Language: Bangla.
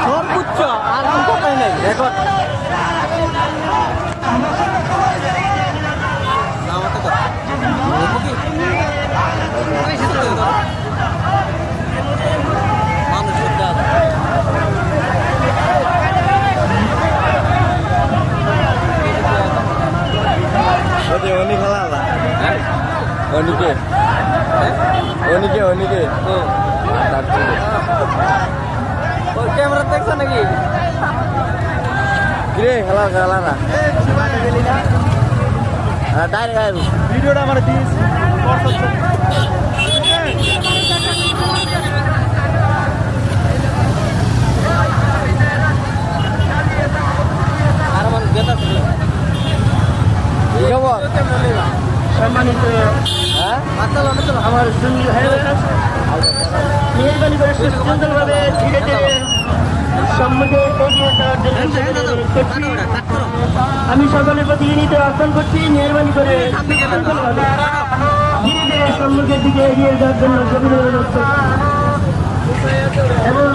সর্বোচ্চ আর কোথায় নাই রেকর্ড অনিকে ক্যামেরা দেখছো নাকি রে খেলা খেলা না ডাইরেক্ট ভিডিওটা আমার দিস আর আমার গেতা ছিল সম্মানিত আমার মেহরবানি করে সুন্দরভাবে ধীরে ধীরে সম্মুখে এগিয়ে যাওয়ার জন্য আমি সকলের প্রতি বিনীত আহ্বান করছি মেহরবানি করে সুন্দরভাবে ধীরে ধীরে সম্মুখের দিকে এগিয়ে যাওয়ার জন্য জমিন এবং